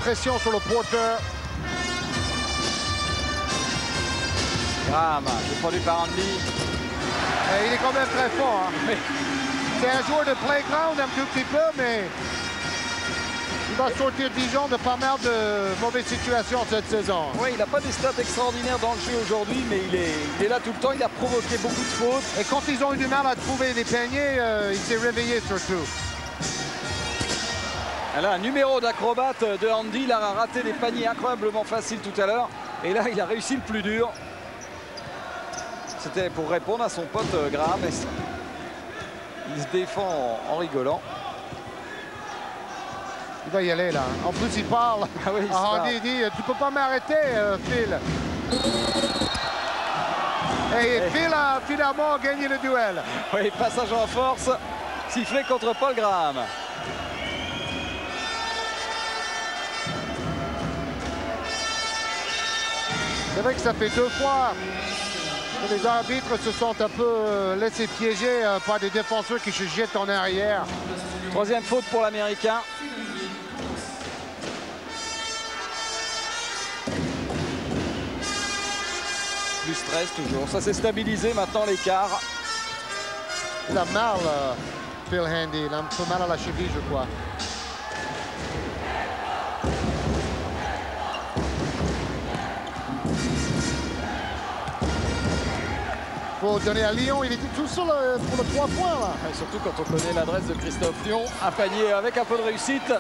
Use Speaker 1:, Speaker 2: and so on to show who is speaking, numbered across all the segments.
Speaker 1: pression sur le porteur.
Speaker 2: Graham, défendu par Andy.
Speaker 1: Et il est quand même très fort. Hein.
Speaker 2: Oui.
Speaker 1: C'est un joueur de playground un tout petit peu, mais il va sortir Dijon de pas mal de mauvaises situations cette saison.
Speaker 2: Oui, il n'a pas des stats extraordinaires dans le jeu aujourd'hui, mais il est là tout le temps. Il a provoqué beaucoup de fautes.
Speaker 1: Et quand ils ont eu du mal à trouver des paniers, il s'est réveillé surtout.
Speaker 2: Là, un numéro d'acrobate de Andy. Il a raté des paniers incroyablement faciles tout à l'heure. Et là, il a réussi le plus dur. C'était pour répondre à son pote Graham. Il se défend en rigolant.
Speaker 1: Il va y aller là. En plus, il parle.
Speaker 2: Ah oui,
Speaker 1: Andy dit, tu peux pas m'arrêter, Phil. Et Phil a finalement gagné le duel.
Speaker 2: Oui, passage en force. Sifflé contre Paul Graham.
Speaker 1: C'est vrai que ça fait 2 fois que les arbitres se sont un peu laissés piéger par des défenseurs qui se jettent en arrière.
Speaker 2: Troisième faute pour l'Américain. Plus 13 toujours. Ça s'est stabilisé maintenant l'écart.
Speaker 1: Il a mal, Phil Handy. Il a un peu mal à la cheville, je crois. Faut donner à Lyon, il était tout seul pour le 3 points là.
Speaker 2: Et surtout quand on connaît l'adresse de Christophe Lyon. Un panier avec un peu de réussite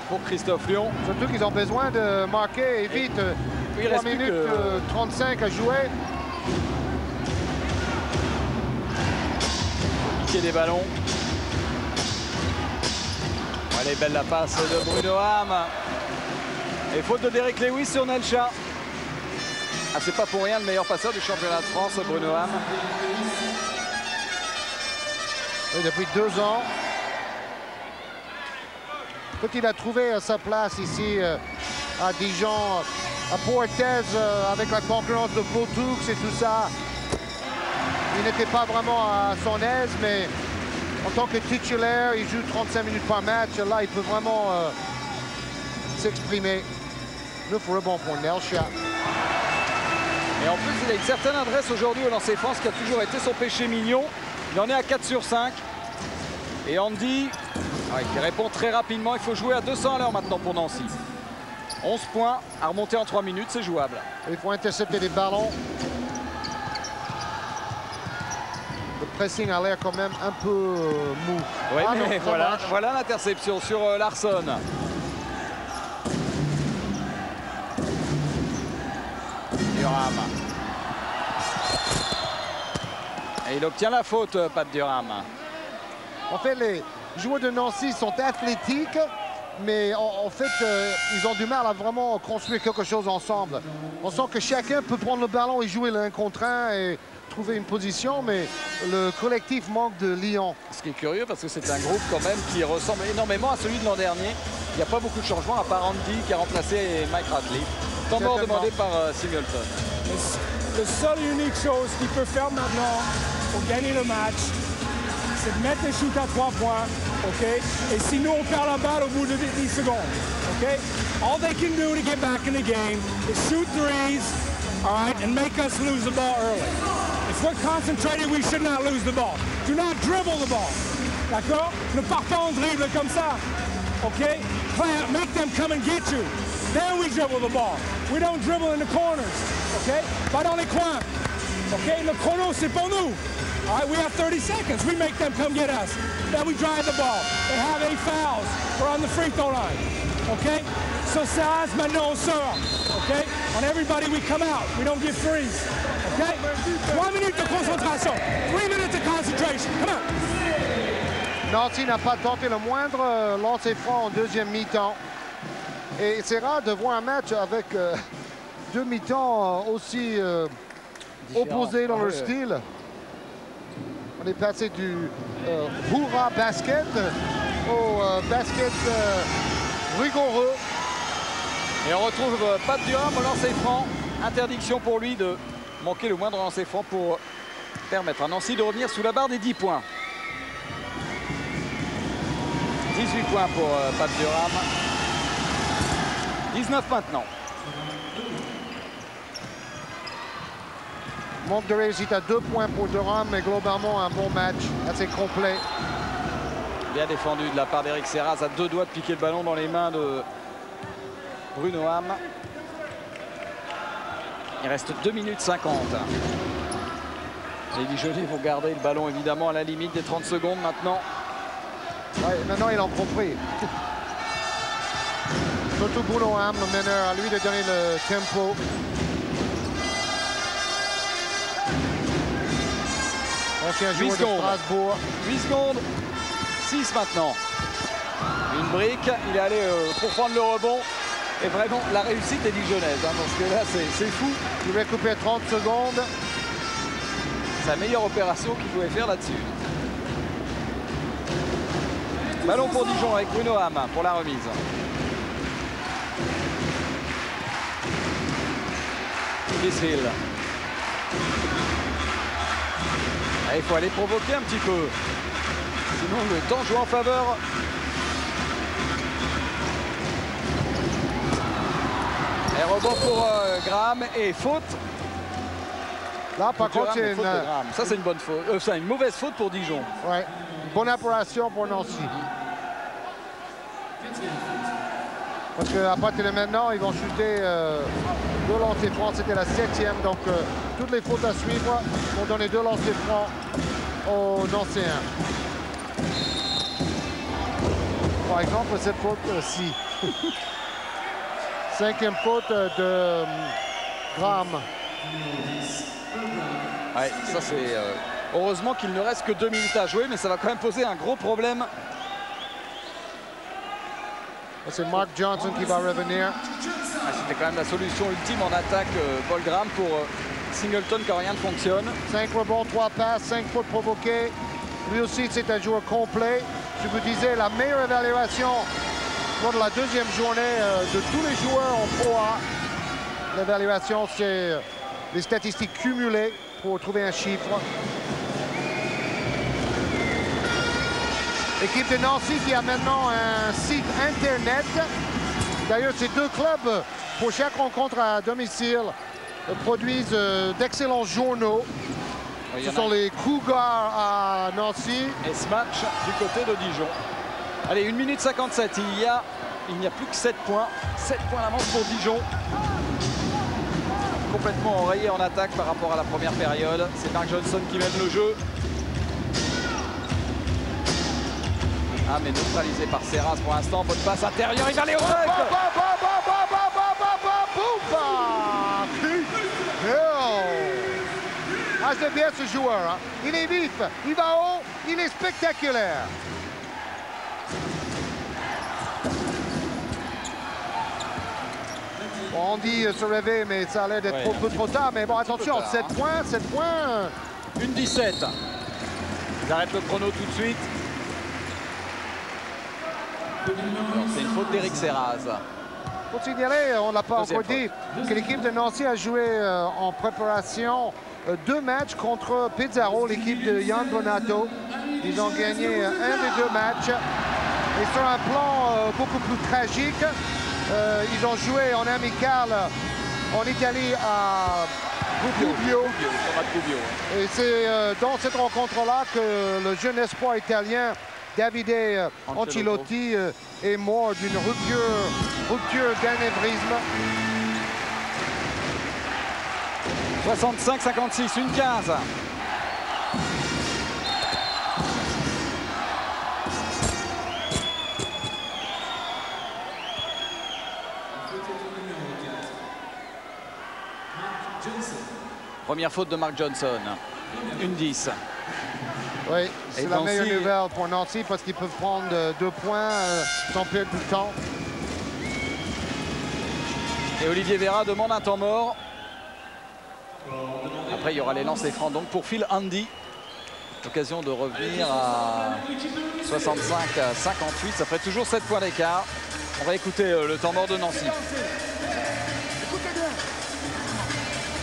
Speaker 2: pour Christophe Lyon.
Speaker 1: Surtout qu'ils ont besoin de marquer et vite.
Speaker 2: Il
Speaker 1: 3
Speaker 2: reste
Speaker 1: minutes 35 à jouer.
Speaker 2: Piquer des ballons. Elle est belle la passe de Bruno Ham. Et faute de Derek Lewis sur Nelcha. Ah, c'est pas pour rien le meilleur passeur du championnat de France, Bruno Ham.
Speaker 1: Et depuis 2 ans. Quand il a trouvé sa place ici à Dijon, à Portez, avec la concurrence de Botoux et tout ça, il n'était pas vraiment à son aise, mais en tant que titulaire, il joue 35 minutes par match. Là, il peut vraiment s'exprimer. 9 rebonds pour Nelcha.
Speaker 2: Et en plus, il a une certaine adresse aujourd'hui au lancer franc, ce qui a toujours été son péché mignon. Il en est à 4 sur 5. Et Andy, qui répond très rapidement. Il faut jouer à 200 à l'heure maintenant pour Nancy. 11 points à remonter en 3 minutes, c'est jouable.
Speaker 1: Il faut intercepter les ballons. Le pressing a l'air quand même un peu mou.
Speaker 2: Oui, mais
Speaker 1: non,
Speaker 2: voilà l'interception sur Larsson. Durham. Et il obtient la faute, Pat Durham.
Speaker 1: En fait, les joueurs de Nancy sont athlétiques, mais en fait, ils ont du mal à vraiment construire quelque chose ensemble. On sent que chacun peut prendre le ballon et jouer l'un contre un et trouver une position, mais le collectif manque de lion.
Speaker 2: Ce qui est curieux, parce que c'est un groupe quand même qui ressemble énormément à celui de l'an dernier. Il n'y a pas beaucoup de changements, à part Andy qui a remplacé Mike Ratliff. Temps mort demandé par Singleton.
Speaker 3: La seule et unique chose qu'il peut faire maintenant pour gagner le match, c'est de mettre les shoots à 3 points, OK? Et sinon, on perd la balle au bout de 10 secondes, OK? All they can do to get back in the game is shoot threes, all right, and make us lose the ball early. If we're concentrated, we should not lose the ball. Do not dribble the ball, d'accord? Ne pars pas en dribble comme ça, OK? Make them come and get you. Then we dribble the ball. We don't dribble in the corners, OK? Pas dans les coins, OK? Le chrono, c'est pour nous. All right, we have 30 seconds. We make them come get us. Then we drive the ball. They have 8 fouls. We're on the free throw line, OK? So ça, maintenant, on sort, OK? On everybody, we come out. We don't give threes, OK? 3 minutes de concentration. 3 minutes of concentration. Come on.
Speaker 1: Nancy n'a pas tenté le moindre lancer franc en deuxième mi-temps. Et c'est rare de voir un match avec 2 mi-temps aussi opposés dans leur style. On est passé du hurrah basket au basket rigoureux.
Speaker 2: Et on retrouve Pat Durham au lancer franc. Interdiction pour lui de manquer le moindre lancer franc pour permettre à Nancy de revenir sous la barre des 10 points. 18 points pour Pat Durham. 19 maintenant.
Speaker 1: Manque de réussite à 2 points pour Durham, mais globalement un bon match, assez complet.
Speaker 2: Bien défendu de la part d'Eric Serraz, à 2 doigts de piquer le ballon dans les mains de Bruno Ham. Il reste 2 minutes 50. Les Dijonais vont garder le ballon évidemment à la limite des 30 secondes maintenant.
Speaker 1: Ouais, maintenant il en compris. Surtout Bruno Ham, le meneur, à lui de donner le tempo. Ancien joueur de Strasbourg.
Speaker 2: 8 secondes. 6 maintenant. Une brique. Il est allé pour prendre le rebond. Et vraiment, la réussite est dijonnaise. Hein, parce que là, c'est fou.
Speaker 1: Il récupère 30 secondes.
Speaker 2: C'est la meilleure opération qu'il pouvait faire là-dessus. Ballon pour Dijon avec Bruno Ham pour la remise. Kisfield. Il faut aller provoquer un petit peu. Sinon, le temps joue en faveur. Et rebond pour Graham et faute.
Speaker 1: Là, par contre, c'est une...
Speaker 2: Ça, c'est une bonne faute. C'est une mauvaise faute pour Dijon.
Speaker 1: Ouais. Bonne opération pour Nancy. Parce qu'à partir de maintenant, ils vont chuter deux lancers francs. C'était la 7e. Donc, toutes les fautes à suivre vont donner 2 lancers francs aux Nancéens. Par exemple, cette faute-ci. 5e faute de Graham.
Speaker 2: Ouais, ça c'est... heureusement qu'il ne reste que 2 minutes à jouer, mais ça va quand même poser un gros problème.
Speaker 1: C'est Mark Johnson qui va revenir.
Speaker 2: C'était quand même la solution ultime en attaque, Paul Graham, pour Singleton quand rien ne fonctionne.
Speaker 1: 5 rebonds, 3 passes, 5 fautes provoquées. Lui aussi, c'est un joueur complet. Je vous disais, la meilleure évaluation lors de la 2e journée de tous les joueurs en Pro A. L'évaluation, c'est les statistiques cumulées pour trouver un chiffre. L'équipe de Nancy qui a maintenant un site internet. D'ailleurs, ces 2 clubs, pour chaque rencontre à domicile, produisent d'excellents journaux. Ce sont les Cougars à Nancy.
Speaker 2: Et ce match du côté de Dijon. Allez, 1 minute 57. Il n'y a plus que 7 points. 7 points d'avance pour Dijon. Complètement enrayé en attaque par rapport à la première période. C'est Mark Johnson qui mène le jeu. Ah, mais neutralisé par Serraz pour l'instant. Bonne passe intérieure. Il va aller au rec.
Speaker 1: Ah, c'est bien ce joueur. Hein. Il est vif, il va haut, il est spectaculaire. Bon, on dit se réveiller, mais ça a l'air d'être trop tard. Mais bon, attention, 7 points, 7 points.
Speaker 2: 1-17. Ils arrêtent le chrono tout de suite. C'est une faute d'Eric Serraz.
Speaker 1: Pour signaler, on ne l'a pas encore dit, que l'équipe de Nancy a joué en préparation 2 matchs contre Pizarro, l'équipe de Yann Bonato. Ils ont gagné un des 2 matchs. Et sur un plan beaucoup plus tragique, ils ont joué en amical en Italie à Gubbio. Et c'est dans cette rencontre-là que le jeune espoir italien Davide Ancelotti est mort d'une rupture d'anévrisme.
Speaker 2: 65-56, 1-15. Première faute de Mark Johnson. 1-10.
Speaker 1: Oui, c'est la meilleure nouvelle pour Nancy parce qu'ils peuvent prendre 2 points sans perdre du temps.
Speaker 2: Et Olivier Vera demande un temps mort. Après, il y aura les lancers francs donc pour Phil Handy. L'occasion de revenir à 65-58. Ça ferait toujours 7 points d'écart. On va écouter le temps mort de Nancy.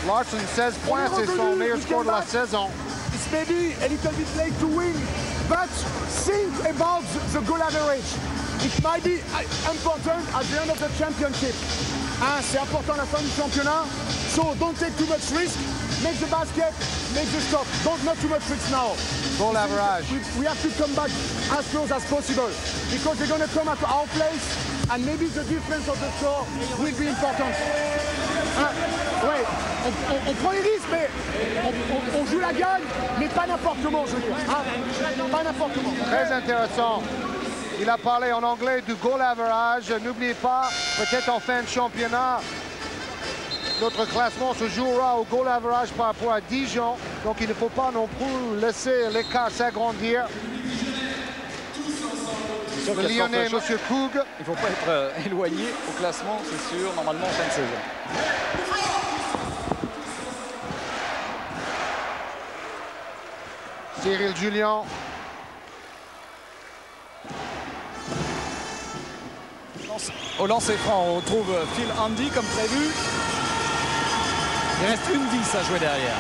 Speaker 1: Larson, 16 points, c'est son meilleur score de la saison.
Speaker 3: It's maybe a little bit late to win, but think about the goal average. It might be important at the end of the championship. Hein, c'est important à la fin du championnat. So don't take too much risk. Make the basket, make the stop. Don't not too much risk now.
Speaker 1: Goal average.
Speaker 3: We have to come back as close as possible because they're going to come at our place and maybe the difference of the score will be important. Hein, ouais, on prend les risques, mais on joue la gagne, mais pas n'importe comment, je veux dire. Hein, pas n'importe comment.
Speaker 1: Très intéressant. Il a parlé en anglais du goal average. N'oubliez pas, peut-être en fin de championnat, notre classement se jouera au goal average par rapport à Dijon. Donc il ne faut pas non plus laisser l'écart s'agrandir. Le Lyonnais, M. Koug.
Speaker 2: Il ne faut pas être éloigné au classement, c'est sûr, normalement en fin de saison.
Speaker 1: Cyril Julien.
Speaker 2: Au lancer franc, on retrouve Phil Handy comme prévu. Il reste une 10 à jouer derrière.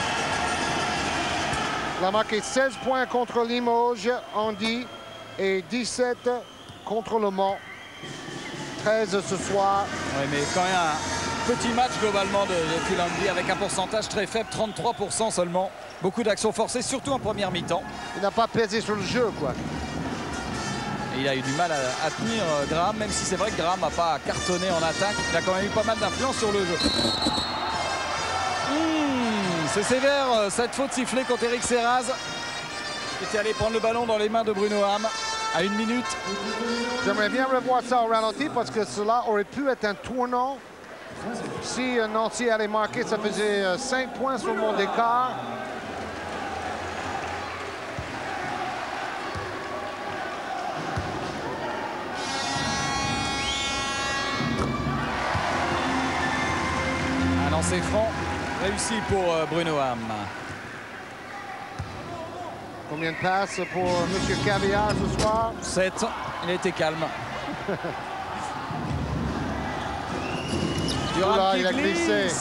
Speaker 1: Il a marqué 16 points contre Limoges, Handy, et 17 contre Le Mans. 13 ce soir.
Speaker 2: Oui, mais quand même un petit match globalement de Phil Handy avec un pourcentage très faible, 33% seulement. Beaucoup d'actions forcées, surtout en première mi-temps.
Speaker 1: Il n'a pas pesé sur le jeu, quoi.
Speaker 2: Et il a eu du mal à tenir Graham, même si c'est vrai que Graham n'a pas cartonné en attaque. Il a quand même eu pas mal d'influence sur le jeu. C'est sévère cette faute sifflée contre Eric Serraz, qui était allé prendre le ballon dans les mains de Bruno Ham à 1 minute.
Speaker 1: J'aimerais bien revoir ça au ralenti parce que cela aurait pu être un tournant. Si Nancy allait marquer, ça faisait 5 points sur le monde d'écart.
Speaker 2: Un lancer franc réussi pour Bruno Ham.
Speaker 1: Combien de passes pour M. Caviar ce soir?
Speaker 2: 7. Il a été calme.
Speaker 1: Oula, il a glissé. Il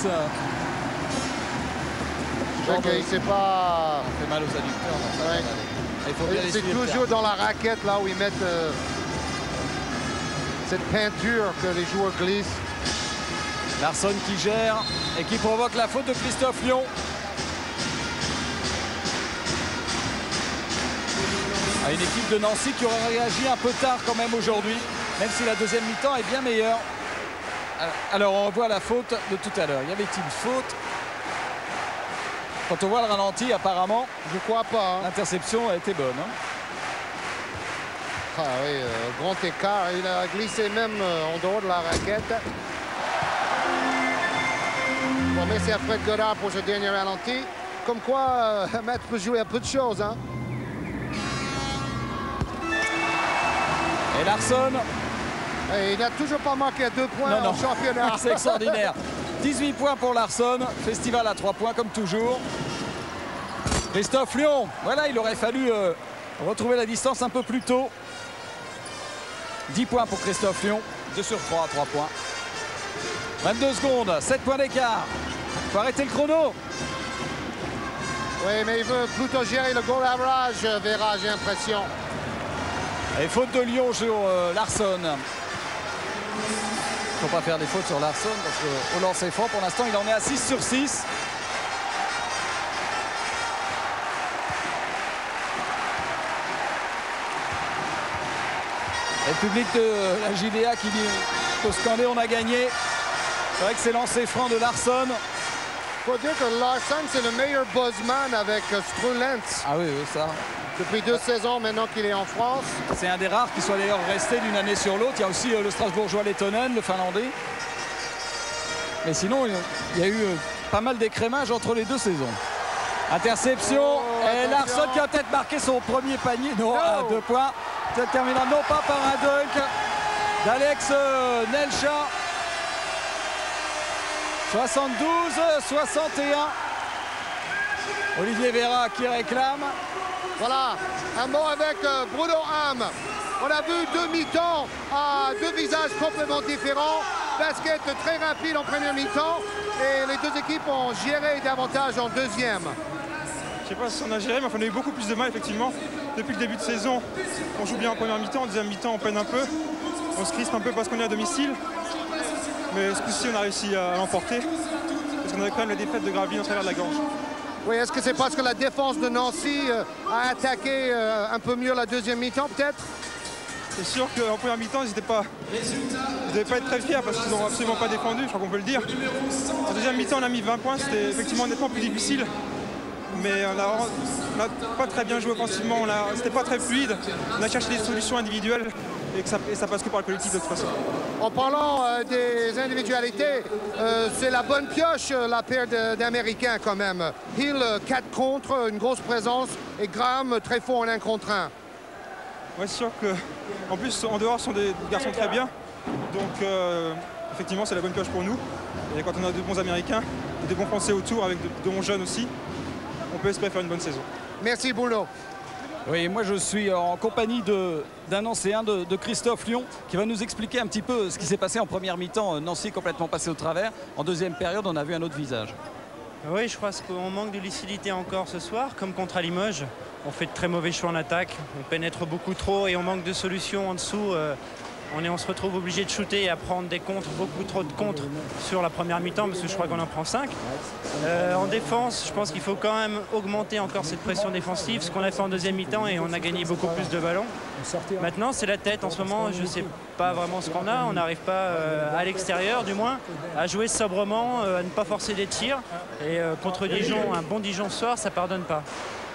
Speaker 1: sait pas.
Speaker 2: Ça fait mal aux adducteurs.
Speaker 1: Ouais.
Speaker 2: Il faut bien les
Speaker 1: C'est
Speaker 2: suivre,
Speaker 1: toujours dans la raquette là où ils mettent cette peinture que les joueurs glissent.
Speaker 2: Larsson qui gère et qui provoque la faute de Christophe Lyon. Une équipe de Nancy qui aurait réagi un peu tard quand même aujourd'hui, même si la deuxième mi-temps est bien meilleure. Alors on revoit la faute de tout à l'heure. Y avait-il une faute? Quand on voit le ralenti, apparemment,
Speaker 1: je crois pas.
Speaker 2: L'interception a été bonne.
Speaker 1: Ah oui, grand écart. Il a glissé même en dehors de la raquette. Bon, mais c'est à Fred Godard pour ce dernier ralenti. Comme quoi, un match peut jouer à peu de choses. Hein.
Speaker 2: Et Larsson.
Speaker 1: Et il n'a toujours pas marqué à 2 points en championnat.
Speaker 2: C'est extraordinaire. 18 points pour Larsson. Festival à 3 points comme toujours. Christophe Lyon. Voilà, il aurait fallu retrouver la distance un peu plus tôt. 10 points pour Christophe Lyon. 2 sur 3 à 3 points. 22 secondes, 7 points d'écart. Il faut arrêter le chrono.
Speaker 1: Oui, mais il veut plutôt gérer le goal average, Vera, j'ai l'impression.
Speaker 2: Et faute de Lyon sur Larsson. Il ne faut pas faire des fautes sur Larsson parce qu'au lancer franc, pour l'instant, il en est à 6 sur 6. Et le public de la JDA qui dit faut scander, on a gagné. C'est vrai que c'est lancé franc de Larsson.
Speaker 1: Il faut dire que Larsson, c'est le meilleur buzzman avec Strulens.
Speaker 2: Ah oui, oui, ça.
Speaker 1: Depuis 2 saisons maintenant qu'il est en France.
Speaker 2: C'est un des rares qui soit d'ailleurs resté d'une année sur l'autre. Il y a aussi le Strasbourgeois Lettonen, le Finlandais. Mais sinon, il y a eu pas mal d'écrémage entre les 2 saisons. Interception. Et Larsson qui a peut-être marqué son premier panier. Non, à 2 points. C'est terminant non pas par un dunk d'Alex Nelcha. 72-61. Olivier Vera qui réclame.
Speaker 1: Voilà, un mot avec Bruno Ham. On a vu 2 mi-temps à 2 visages complètement différents. Basket très rapide en première mi-temps et les 2 équipes ont géré davantage en deuxième.
Speaker 4: Je sais pas si on a géré, mais on a eu beaucoup plus de mal effectivement. Depuis le début de saison, on joue bien en première mi-temps, en deuxième mi-temps on peine un peu. On se crispe un peu parce qu'on est à domicile. Mais ce coup-ci, on a réussi à l'emporter. Parce qu'on avait quand même la défaite de Gravelines en travers de la gorge.
Speaker 1: Oui, est-ce que c'est parce que la défense de Nancy a attaqué un peu mieux la deuxième mi-temps, peut-être?
Speaker 4: C'est sûr qu'en première mi-temps, ils ne devaient pas être très fiers parce qu'ils n'ont absolument pas défendu, je crois qu'on peut le dire. En deuxième mi-temps, on a mis 20 points, c'était effectivement nettement plus difficile. Mais on n'a pas très bien joué offensivement, c'était pas très fluide. On a cherché des solutions individuelles et ça passe que par le collectif de toute façon.
Speaker 1: En parlant des individualités, c'est la bonne pioche, la paire d'Américains quand même. Hill, 4 contre, une grosse présence, et Graham, très fort en 1 contre 1.
Speaker 4: Ouais, c'est sûr qu'en plus, en dehors, ce sont des garçons très bien. Donc, effectivement, c'est la bonne pioche pour nous. Et quand on a de bons Américains, et des bons Français autour, avec de bons jeunes aussi, on peut espérer faire une bonne saison.
Speaker 1: Merci, Bruno.
Speaker 2: Oui, moi je suis en compagnie d'un ancien de Christophe Lyon qui va nous expliquer un petit peu ce qui s'est passé en première mi-temps. Nancy est complètement passé au travers. En deuxième période, on a vu un autre visage.
Speaker 5: Oui, je crois qu'on manque de lucidité encore ce soir, comme contre à Limoges. On fait de très mauvais choix en attaque, on pénètre beaucoup trop et on manque de solutions en dessous. On se retrouve obligé de shooter et à prendre des contres, beaucoup trop de contres sur la première mi-temps parce que je crois qu'on en prend 5. En défense, je pense qu'il faut quand même augmenter encore cette pression défensive, ce qu'on a fait en deuxième mi-temps et on a gagné beaucoup plus de ballons. Maintenant, c'est la tête en ce moment, je ne sais pas vraiment ce qu'on a, on n'arrive pas à l'extérieur du moins, à jouer sobrement, à ne pas forcer des tirs. Et contre Dijon, un bon Dijon ce soir, ça ne pardonne pas.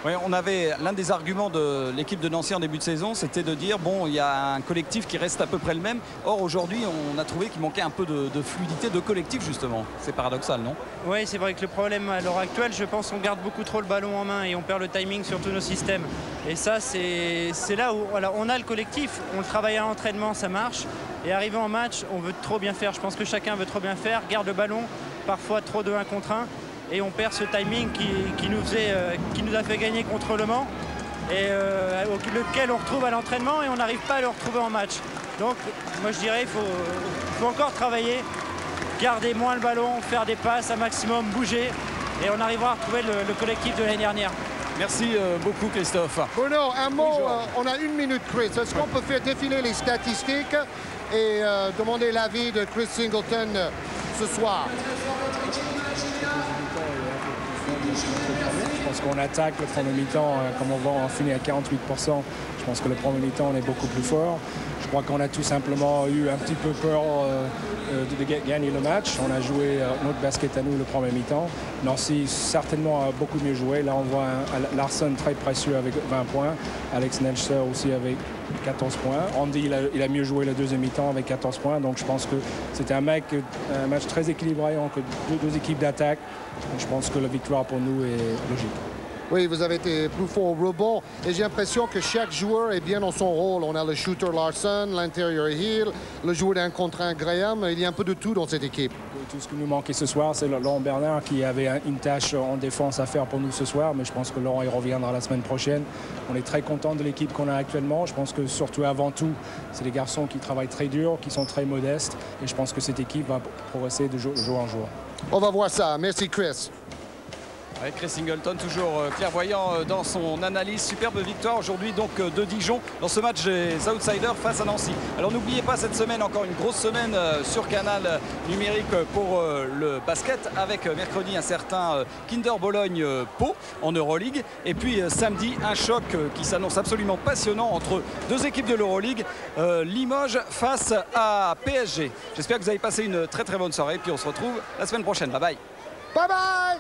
Speaker 2: Oui, on avait l'un des arguments de l'équipe de Nancy en début de saison, c'était de dire bon, il y a un collectif qui reste à peu près le même. Or aujourd'hui, on a trouvé qu'il manquait un peu de fluidité de collectif justement. C'est paradoxal, non?
Speaker 5: Oui, c'est vrai que le problème à l'heure actuelle, je pense qu'on garde beaucoup trop le ballon en main et on perd le timing sur tous nos systèmes. Et ça, c'est là où voilà, on a le collectif, on le travaille à l'entraînement, ça marche. Et arrivé en match, on veut trop bien faire. Je pense que chacun veut trop bien faire, garde le ballon, parfois trop de 1 contre 1. Et on perd ce timing qui nous a fait gagner contre Le Mans et lequel on retrouve à l'entraînement et on n'arrive pas à le retrouver en match. Donc moi je dirais il faut encore travailler, garder moins le ballon, faire des passes un maximum, bouger et on arrivera à retrouver le collectif de l'année dernière.
Speaker 2: Merci beaucoup Christophe.
Speaker 1: Bruno, un mot, on a 1 minute Chris. Est-ce qu'on peut faire défiler les statistiques et demander l'avis de Chris Singleton ce soir?
Speaker 3: Je pense qu'on attaque le premier mi-temps, comme on voit, on finit à 48%. Je pense que le premier mi-temps, on est beaucoup plus fort. Je crois qu'on a tout simplement eu un petit peu peur de gagner le match. On a joué notre basket à nous le premier mi-temps. Nancy certainement a beaucoup mieux joué. Là, on voit Larson très précieux avec 20 points. Alex Nelster aussi avec 14 points. Andy, il a mieux joué le deuxième mi-temps avec 14 points. Donc je pense que c'était un match très équilibré entre deux équipes d'attaque. Je pense que la victoire pour nous est logique.
Speaker 1: Oui, vous avez été plus fort au rebond et j'ai l'impression que chaque joueur est bien dans son rôle. On a le shooter Larson, l'intérieur Hill, le joueur d'un contre un Graham. Il y a un peu de tout dans cette équipe.
Speaker 3: Tout ce qui nous manquait ce soir, c'est Laurent Bernard qui avait une tâche en défense à faire pour nous ce soir. Mais je pense que Laurent, il reviendra la semaine prochaine. On est très content de l'équipe qu'on a actuellement. Je pense que surtout avant tout, c'est des garçons qui travaillent très dur, qui sont très modestes. Et je pense que cette équipe va progresser de jour en jour.
Speaker 1: On va voir ça. Merci Chris.
Speaker 2: Ouais, Chris Singleton, toujours clairvoyant dans son analyse. Superbe victoire aujourd'hui donc de Dijon dans ce match des Outsiders face à Nancy. Alors n'oubliez pas cette semaine, encore une grosse semaine sur Canal numérique pour le basket avec mercredi un certain Kinder Bologne-Pau en Euroleague. Et puis samedi, un choc qui s'annonce absolument passionnant entre deux équipes de l'Euroleague, Limoges face à PSG. J'espère que vous avez passé une très bonne soirée. Puis on se retrouve la semaine prochaine. Bye bye.
Speaker 1: Bye bye.